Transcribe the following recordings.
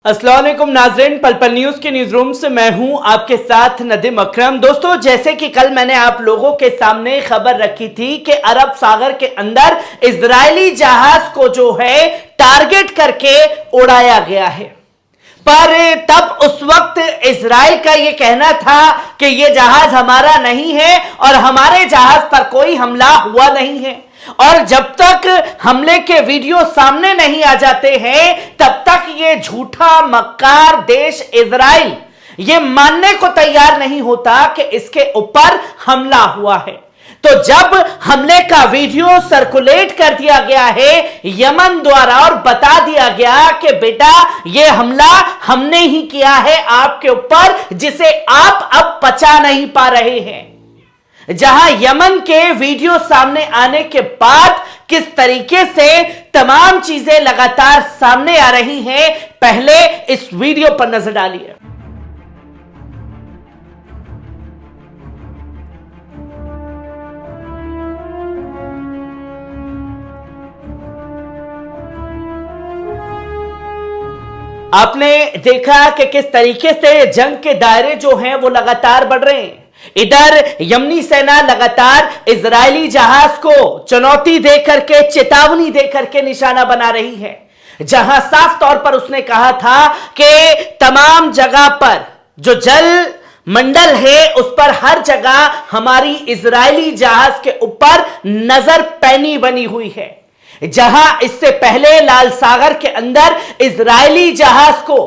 अस्सलाम वालेकुम नाज़रीन, पल पल न्यूज के न्यूज रूम से मैं हूं आपके साथ नदीम अकरम। दोस्तों, जैसे कि कल मैंने आप लोगों के सामने खबर रखी थी कि अरब सागर के अंदर इजरायली जहाज को जो है टारगेट करके उड़ाया गया है, पर तब उस वक्त इजराइल का यह कहना था कि यह जहाज हमारा नहीं है और हमारे जहाज पर कोई हमला हुआ नहीं है। और जब तक हमले के वीडियो सामने नहीं आ जाते हैं तब तक ये झूठा मक्कार देश इजराइल ये मानने को तैयार नहीं होता कि इसके ऊपर हमला हुआ है। तो जब हमले का वीडियो सर्कुलेट कर दिया गया है यमन द्वारा और बता दिया गया कि बेटा ये हमला हमने ही किया है आपके ऊपर, जिसे आप अब पचा नहीं पा रहे हैं, जहां यमन के वीडियो सामने आने के बाद किस तरीके से तमाम चीजें लगातार सामने आ रही हैं, पहले इस वीडियो पर नजर डालिए। आपने देखा कि किस तरीके से जंग के दायरे जो हैं वो लगातार बढ़ रहे हैं। इधर यमनी सेना लगातार इजरायली जहाज को चुनौती देकर के, चेतावनी देकर के निशाना बना रही है, जहां साफ तौर पर उसने कहा था कि तमाम जगह पर जो जल मंडल है उस पर हर जगह हमारी इजरायली जहाज के ऊपर नजर पैनी बनी हुई है। जहां इससे पहले लाल सागर के अंदर इजरायली जहाज को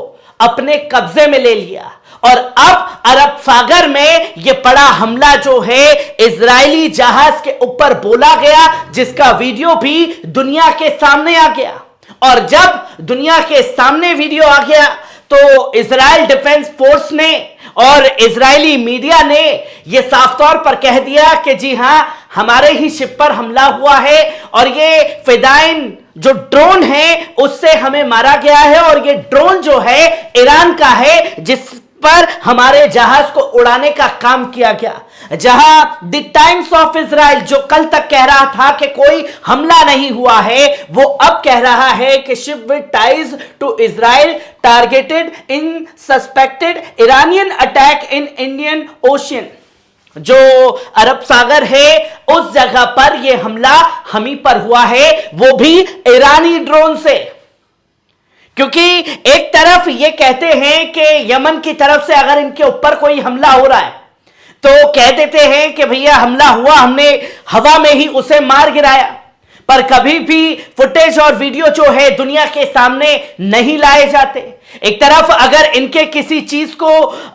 अपने कब्जे में ले लिया और अब अरब सागर में यह बड़ा हमला जो है इजरायली जहाज के ऊपर बोला गया, जिसका वीडियो भी दुनिया के सामने आ गया। और जब दुनिया के सामने वीडियो आ गया तो इजराइल डिफेंस फोर्स ने और इजरायली मीडिया ने यह साफ तौर पर कह दिया कि जी हां, हमारे ही शिप पर हमला हुआ है और ये फिदाइन जो ड्रोन है उससे हमें मारा गया है और ये ड्रोन जो है ईरान का है, जिस पर हमारे जहाज को उड़ाने का काम किया गया। जहां द टाइम्स ऑफ इजराइल जो कल तक कह रहा था कि कोई हमला नहीं हुआ है, वो अब कह रहा है कि ship with ties to Israel targeted in suspected Iranian attack in Indian Ocean. जो अरब सागर है उस जगह पर यह हमला हम ही पर हुआ है, वो भी ईरानी ड्रोन से। क्योंकि एक तरफ ये कहते हैं कि यमन की तरफ से अगर इनके ऊपर कोई हमला हो रहा है तो कह देते हैं कि भैया हमला हुआ, हमने हवा में ही उसे मार गिराया, पर कभी भी फुटेज और वीडियो जो है दुनिया के सामने नहीं लाए जाते। एक तरफ अगर इनके किसी चीज को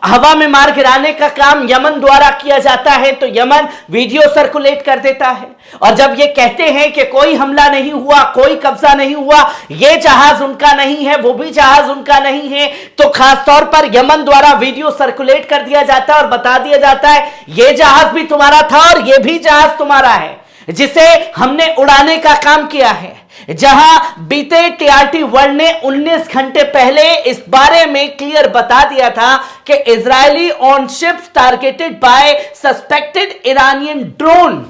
हवा में मार गिराने का काम यमन द्वारा किया जाता है तो यमन वीडियो सर्कुलेट कर देता है, और जब ये कहते हैं कि कोई हमला नहीं हुआ, कोई कब्जा नहीं हुआ, ये जहाज उनका नहीं है, वो भी जहाज उनका नहीं है, तो खास तौर पर यमन द्वारा वीडियो सर्कुलेट कर दिया जाता है और बता दिया जाता है ये जहाज भी तुम्हारा था और ये भी जहाज तुम्हारा है, जिसे हमने उड़ाने का काम किया है। जहां बीते टीआरटी वर्ल्ड ने 19 घंटे पहले इस बारे में क्लियर बता दिया था कि Israeli on ships targeted by suspected Iranian drone,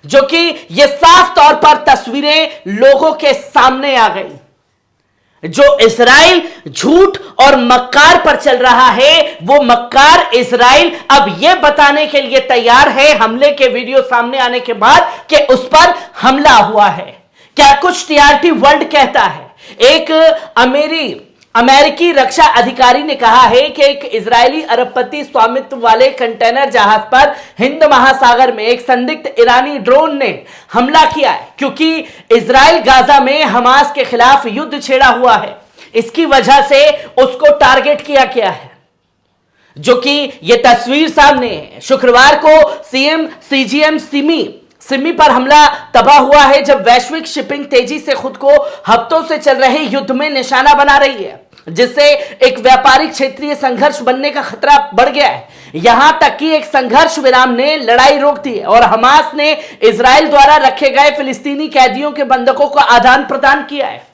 जो कि यह साफ तौर पर तस्वीरें लोगों के सामने आ गई। जो इजराइल झूठ और मक्कार पर चल रहा है, वो मक्कार इजराइल अब यह बताने के लिए तैयार है हमले के वीडियो सामने आने के बाद कि उस पर हमला हुआ है। क्या कुछ टीआरटी वर्ल्ड कहता है। एक अमेरिकी रक्षा अधिकारी ने कहा है कि एक इजरायली अरबपति स्वामित्व वाले कंटेनर जहाज पर हिंद महासागर में एक संदिग्ध ईरानी ड्रोन ने हमला किया है, क्योंकि इजराइल गाजा में हमास के खिलाफ युद्ध छेड़ा हुआ है, इसकी वजह से उसको टारगेट किया गया है। जो कि यह तस्वीर सामने है। शुक्रवार को सीएम सीजीएम सिमी पर हमला तबाह हुआ है, जब वैश्विक शिपिंग तेजी से खुद को हफ्तों से चल रहे युद्ध में निशाना बना रही है, जिससे एक व्यापारिक क्षेत्रीय संघर्ष बनने का खतरा बढ़ गया है। यहां तक कि एक संघर्ष विराम ने लड़ाई रोक दी है और हमास ने इजराइल द्वारा रखे गए फिलिस्तीनी कैदियों के बंधकों को आदान प्रदान किया है।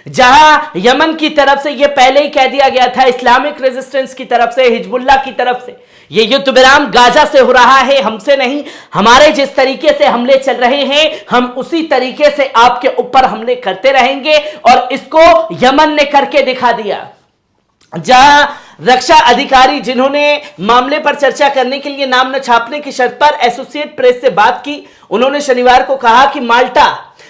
जहां यमन की तरफ से यह पहले ही कह दिया गया था, इस्लामिक रेजिस्टेंस की तरफ से, हिजबुल्लाह की तरफ से, यह युद्ध विराम गाजा से हो रहा है, हमसे नहीं। हमारे जिस तरीके से हमले चल रहे हैं हम उसी तरीके से आपके ऊपर हमले करते रहेंगे, और इसको यमन ने करके दिखा दिया। जहां रक्षा अधिकारी जिन्होंने मामले पर चर्चा करने के लिए नाम न छापने की शर्त पर एसोसिएट प्रेस से बात की, उन्होंने शनिवार को कहा कि माल्टा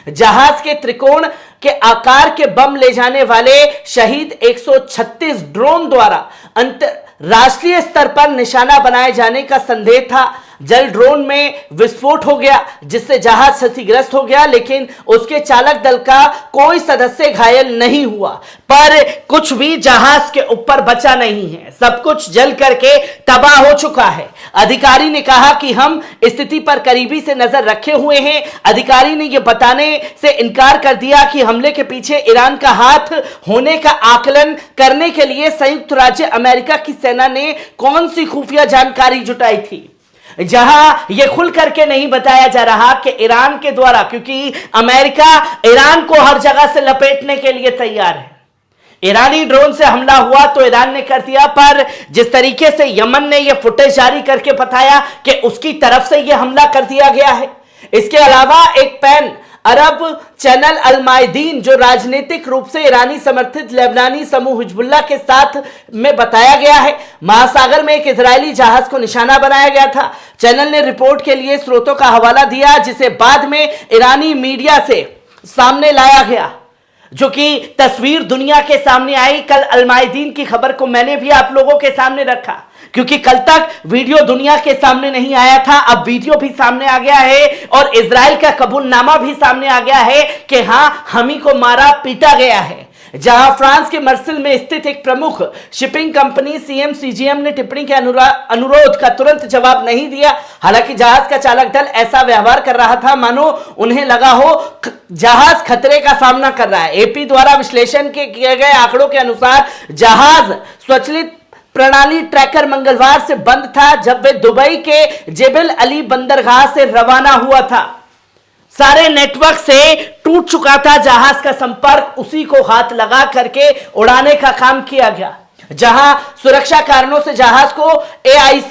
जहाज के त्रिकोण के आकार के बम ले जाने वाले शहीद 136 ड्रोन द्वारा अंतरराष्ट्रीय स्तर पर निशाना बनाए जाने का संदेह था। जल ड्रोन में विस्फोट हो गया जिससे जहाज क्षतिग्रस्त हो गया, लेकिन उसके चालक दल का कोई सदस्य घायल नहीं हुआ। पर कुछ भी जहाज के ऊपर बचा नहीं है, सब कुछ जल करके तबाह हो चुका है। अधिकारी ने कहा कि हम स्थिति पर करीबी से नजर रखे हुए हैं। अधिकारी ने यह बताने से इनकार कर दिया कि हमले के पीछे ईरान का हाथ होने का आकलन करने के लिए संयुक्त राज्य अमेरिका की सेना ने कौन सी खुफिया जानकारी जुटाई थी। जहां यह खुल करके नहीं बताया जा रहा कि ईरान के द्वारा, क्योंकि अमेरिका ईरान को हर जगह से लपेटने के लिए तैयार है। ईरानी ड्रोन से हमला हुआ तो ईरान ने कर दिया, पर जिस तरीके से यमन ने यह फुटेज जारी करके बताया कि उसकी तरफ से यह हमला कर दिया गया है। इसके अलावा एक पैन अरब चैनल अल मायदीन, जो राजनीतिक रूप से ईरानी समर्थित लेबनानी समूह हिजबुल्लाह के साथ में बताया गया है, महासागर में एक इजरायली जहाज को निशाना बनाया गया था। चैनल ने रिपोर्ट के लिए स्रोतों का हवाला दिया जिसे बाद में ईरानी मीडिया से सामने लाया गया, जो कि तस्वीर दुनिया के सामने आई। कल अल मायदीन की खबर को मैंने भी आप लोगों के सामने रखा, क्योंकि कल तक वीडियो दुनिया के सामने नहीं आया था। अब वीडियो भी सामने आ गया है और इजराइल का कबूलनामा भी सामने आ गया है कि हां, हम ही को मारा पीटा गया है। जहां फ्रांस के मर्सिल में स्थित एक प्रमुख शिपिंग कंपनी सीजीएम ने टिप्पणी के अनुरोध का तुरंत जवाब नहीं दिया। हालांकि जहाज का चालक दल ऐसा व्यवहार कर रहा था मानो उन्हें लगा हो जहाज खतरे का सामना कर रहा है। एपी द्वारा विश्लेषण के किए गए आंकड़ों के अनुसार जहाज स्वचालित प्रणाली ट्रैकर मंगलवार से बंद था, जब वे दुबई के जेबल अली बंदरगाह से रवाना हुआ था। सारे नेटवर्क से टूट चुका था जहाज का संपर्क, उसी को हाथ लगा करके उड़ाने का काम किया गया। जहां सुरक्षा कारणों से जहाज को एआई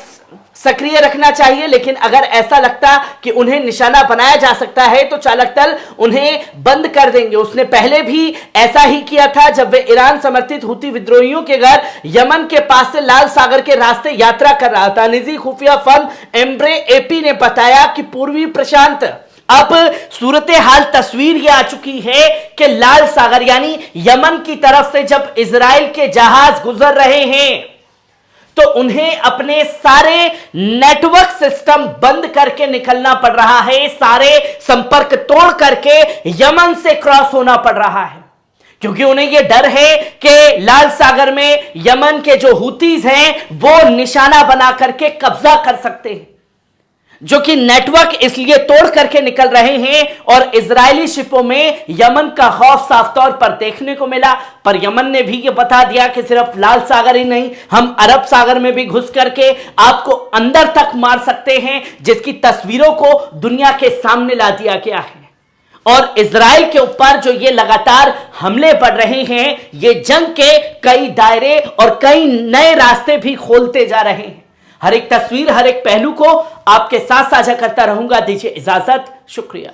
सक्रिय रखना चाहिए, लेकिन अगर ऐसा लगता कि उन्हें निशाना बनाया जा सकता है तो चालक दल उन्हें बंद कर देंगे। उसने पहले भी ऐसा ही किया था जब वे ईरान समर्थित हुती विद्रोहियों के घर यमन के पास से लाल सागर के रास्ते यात्रा कर रहा था। निजी खुफिया फर्म एम्ब्रे एपी ने बताया कि पूर्वी प्रशांत अब सूरत हाल तस्वीर यह आ चुकी है कि लाल सागर यानी यमन की तरफ से जब इजराइल के जहाज गुजर रहे हैं तो उन्हें अपने सारे नेटवर्क सिस्टम बंद करके निकलना पड़ रहा है, सारे संपर्क तोड़ करके यमन से क्रॉस होना पड़ रहा है, क्योंकि उन्हें यह डर है कि लाल सागर में यमन के जो हुतीज हैं वो निशाना बना करके कब्जा कर सकते हैं, जो कि नेटवर्क इसलिए तोड़ करके निकल रहे हैं। और इजरायली शिपों में यमन का खौफ साफ तौर पर देखने को मिला, पर यमन ने भी ये बता दिया कि सिर्फ लाल सागर ही नहीं, हम अरब सागर में भी घुस करके आपको अंदर तक मार सकते हैं, जिसकी तस्वीरों को दुनिया के सामने ला दिया गया है। और इजराइल के ऊपर जो ये लगातार हमले बढ़ रहे हैं, ये जंग के कई दायरे और कई नए रास्ते भी खोलते जा रहे हैं। हर एक तस्वीर, हर एक पहलू को आपके साथ साझा करता रहूंगा। दीजिए इजाजत, शुक्रिया।